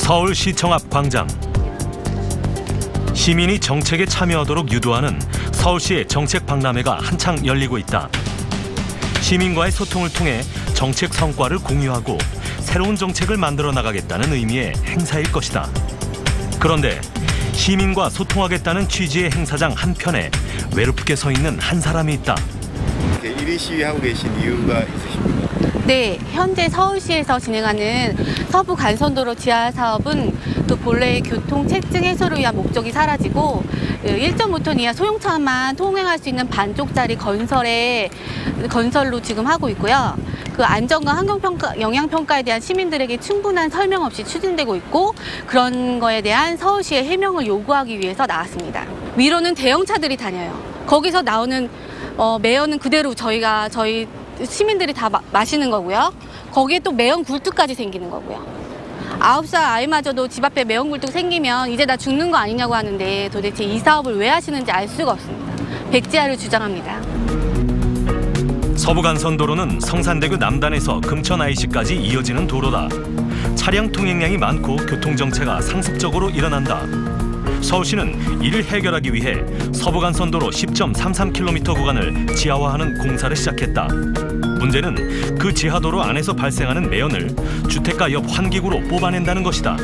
서울시청 앞 광장. 시민이 정책에 참여하도록 유도하는 서울시의 정책 박람회가 한창 열리고 있다. 시민과의 소통을 통해 정책 성과를 공유하고 새로운 정책을 만들어 나가겠다는 의미의 행사일 것이다. 그런데 시민과 소통하겠다는 취지의 행사장 한편에 외롭게 서 있는 한 사람이 있다. 1위 시위하고 계신 이유가 있으십니까? 네, 현재 서울시에서 진행하는 서부 간선도로 지하 사업은 또 본래의 교통 체증 해소를 위한 목적이 사라지고 1.5톤 이하 소형차만 통행할 수 있는 반쪽짜리 건설로 지금 하고 있고요. 그 안전과 환경평가, 영향평가에 대한 시민들에게 충분한 설명 없이 추진되고 있고, 그런 거에 대한 서울시의 해명을 요구하기 위해서 나왔습니다. 위로는 대형차들이 다녀요. 거기서 나오는 매연은 그대로 저희 시민들이 다 마시는 거고요. 거기에 또 매연 굴뚝까지 생기는 거고요. 9살 아이마저도 집 앞에 매연 굴뚝 생기면 이제 나 죽는 거 아니냐고 하는데, 도대체 이 사업을 왜 하시는지 알 수가 없습니다. 백지화를 주장합니다. 서부간선도로는 성산대교 남단에서 금천 IC까지 이어지는 도로다. 차량 통행량이 많고 교통정체가 상습적으로 일어난다. 서울시는 이를 해결하기 위해 서부간선도로 10.33km 구간을 지하화하는 공사를 시작했다. 문제는 그 지하도로 안에서 발생하는 매연을 주택가 옆 환기구로 뽑아낸다는 것이다.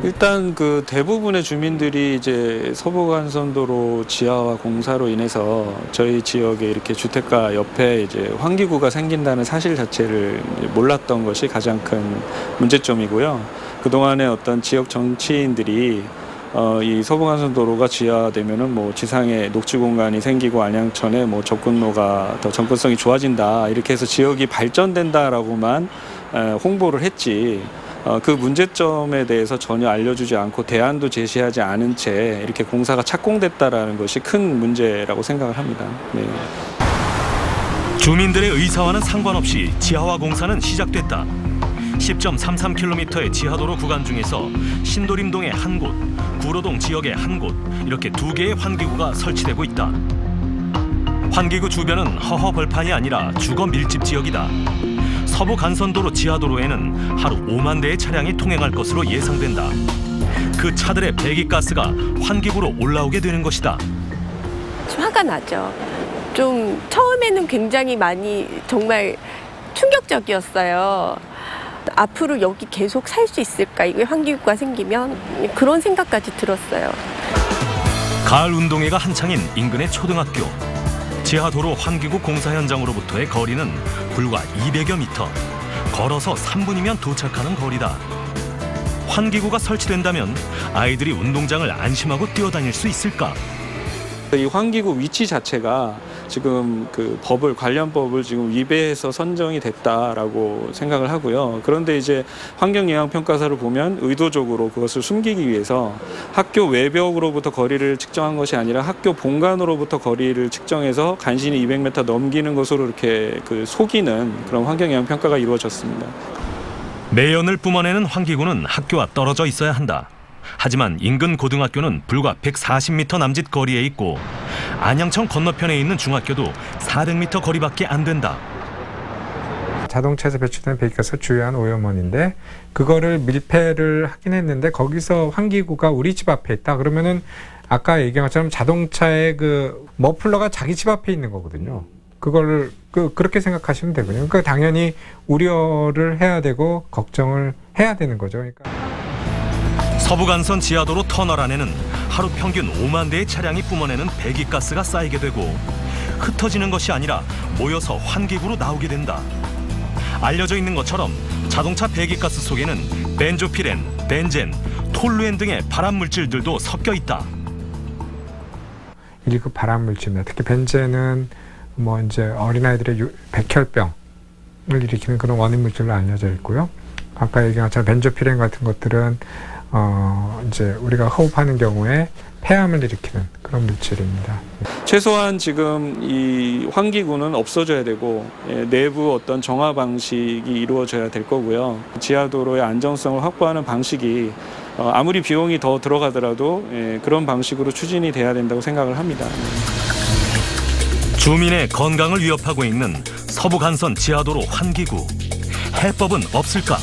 일단 그 대부분의 주민들이 이제 서부간선도로 지하화 공사로 인해서 저희 지역에 이렇게 주택가 옆에 이제 환기구가 생긴다는 사실 자체를 몰랐던 것이 가장 큰 문제점이고요. 그동안에 어떤 지역 정치인들이 이 서부간선도로가 지하되면은 뭐 지상에 녹지 공간이 생기고 안양천에 뭐 접근로가 더 접근성이 좋아진다, 이렇게 해서 지역이 발전된다라고만 홍보를 했지, 그 문제점에 대해서 전혀 알려주지 않고 대안도 제시하지 않은 채 이렇게 공사가 착공됐다라는 것이 큰 문제라고 생각을 합니다. 네. 주민들의 의사와는 상관없이 지하화 공사는 시작됐다. 10.33km의 지하도로 구간 중에서 신도림동의 한 곳, 구로동 지역의 한 곳, 이렇게 2개의 환기구가 설치되고 있다. 환기구 주변은 허허 벌판이 아니라 주거 밀집 지역이다. 서부 간선도로 지하도로에는 하루 5만 대의 차량이 통행할 것으로 예상된다. 그 차들의 배기가스가 환기구로 올라오게 되는 것이다. 좀 화가 나죠. 좀 처음에는 굉장히 많이 정말 충격적이었어요. 앞으로 여기 계속 살 수 있을까? 이게 환기구가 생기면 그런 생각까지 들었어요. 가을 운동회가 한창인 인근의 초등학교. 지하도로 환기구 공사 현장으로부터의 거리는 불과 200여 미터. 걸어서 3분이면 도착하는 거리다. 환기구가 설치된다면 아이들이 운동장을 안심하고 뛰어다닐 수 있을까? 이 환기구 위치 자체가 지금 그 관련 법을 지금 위배해서 선정이 됐다라고 생각을 하고요. 그런데 이제 환경영향평가서를 보면 의도적으로 그것을 숨기기 위해서 학교 외벽으로부터 거리를 측정한 것이 아니라 학교 본관으로부터 거리를 측정해서 간신히 200m 넘기는 것으로 이렇게 속이는 그런 환경영향평가가 이루어졌습니다. 매연을 뿜어내는 환기구는 학교와 떨어져 있어야 한다. 하지만 인근 고등학교는 불과 140m 남짓 거리에 있고, 안양천 건너편에 있는 중학교도 400m 거리밖에 안 된다. 자동차에서 배출되는 배기가스가 주요한 오염원인데, 그거를 밀폐를 하긴 했는데 거기서 환기구가 우리 집 앞에 있다. 그러면은 아까 얘기한 것처럼 자동차의 그 머플러가 자기 집 앞에 있는 거거든요. 그거를 그렇게 생각하시면 되거든요. 그러니까 당연히 우려를 해야 되고 걱정을 해야 되는 거죠. 그러니까. 서부간선 지하도로 터널 안에는 하루 평균 5만 대의 차량이 뿜어내는 배기가스가 쌓이게 되고, 흩어지는 것이 아니라 모여서 환기구로 나오게 된다. 알려져 있는 것처럼 자동차 배기가스 속에는 벤조피렌, 벤젠, 톨루엔 등의 발암물질들도 섞여 있다. 1급 발암물질입니다. 특히 벤젠은 뭐 이제 어린아이들의 백혈병을 일으키는 그런 원인 물질로 알려져 있고요. 아까 얘기한 것처럼 벤조피렌 같은 것들은 이제 우리가 호흡하는 경우에 폐암을 일으키는 그런 물질입니다. 최소한 지금 이 환기구는 없어져야 되고, 내부 어떤 정화 방식이 이루어져야 될 거고요. 지하도로의 안정성을 확보하는 방식이 아무리 비용이 더 들어가더라도 그런 방식으로 추진이 돼야 된다고 생각을 합니다. 주민의 건강을 위협하고 있는 서부간선 지하도로 환기구. 해법은 없을까?